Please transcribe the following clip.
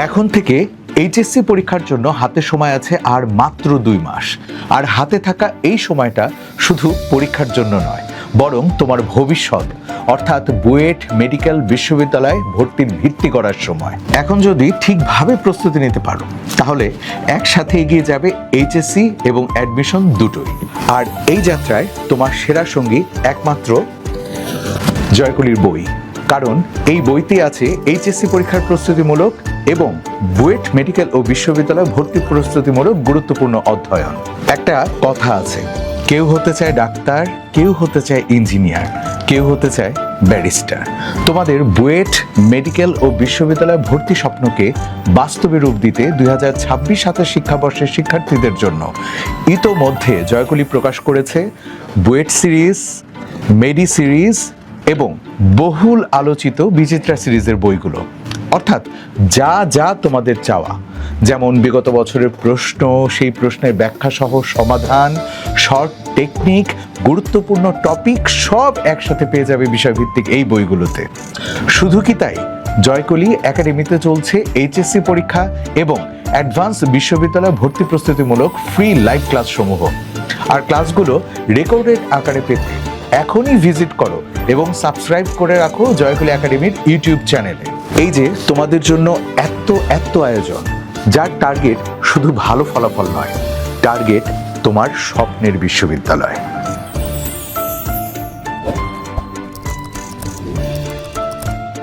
এখন থেকে এইচএসসি পরীক্ষার জন্য হাতে সময় আছে আর মাত্র 2 মাস। আর হাতে থাকা এই সময়টা শুধু পরীক্ষার জন্য নয়, বরং তোমার ভবিষ্যৎ অর্থাৎ বুয়েট মেডিকেল বিশ্ববিদ্যালয়ে ভর্তির ভিত্তি করার সময়। এখন যদি ঠিকভাবে প্রস্তুতি নিতে পারো তাহলে একসাথে এগিয়ে যাবে এইচএসসি এবং অ্যাডমিশন দুটোই। আর এই যাত্রায় তোমার সেরা সঙ্গী একমাত্র জয়কলির বই, কারণ এই বইতে আছে এইচএসসি পরীক্ষার প্রস্তুতিমূলক এবং বুয়েট মেডিকেল ও বিশ্ববিদ্যালয় ভর্তি প্রস্তুতিমূলক গুরুত্বপূর্ণ অধ্যয়ন। একটা কথা আছে, কেউ হতে চায় ডাক্তার, কেউ হতে চায় ইঞ্জিনিয়ার, কেউ হতে চায় ব্যারিস্টার। তোমাদের বুয়েট মেডিকেল ও বিশ্ববিদ্যালয় ভর্তি স্বপ্নকে বাস্তবে রূপ দিতে 2026-27 শিক্ষাবর্ষের শিক্ষার্থীদের জন্য ইতোমধ্যে জয়কলি প্রকাশ করেছে বুয়েট সিরিজ, মেডি সিরিজ এবং বহুল আলোচিত বিচিত্রা সিরিজের বইগুলো। অর্থাৎ যা যা তোমাদের চাওয়া, যেমন বিগত বছরের প্রশ্ন, সেই প্রশ্নের ব্যাখ্যা সহ সমাধান, শর্ট টেকনিক, গুরুত্বপূর্ণ টপিক সব একসাথে পেয়ে যাবে বিষয়ভিত্তিক এই বইগুলোতে। শুধু কি তাই, জয়কলি একাডেমিতে চলছে এইচএসসি পরীক্ষা এবং অ্যাডভান্স বিশ্ববিদ্যালয় ভর্তি প্রস্তুতিমূলক ফ্রি লাইভ ক্লাস সমূহ। আর ক্লাসগুলো রেকর্ডেড আকারে পেতে এখনই ভিজিট করো এবং সাবস্ক্রাইব করে রাখো জয়কলি একাডেমির ইউটিউব চ্যানেলে। এই যে তোমাদের জন্য এত আয়োজন, যার টার্গেট শুধু ভালো ফলাফল নয়, টার্গেট তোমার স্বপ্নের বিশ্ববিদ্যালয়।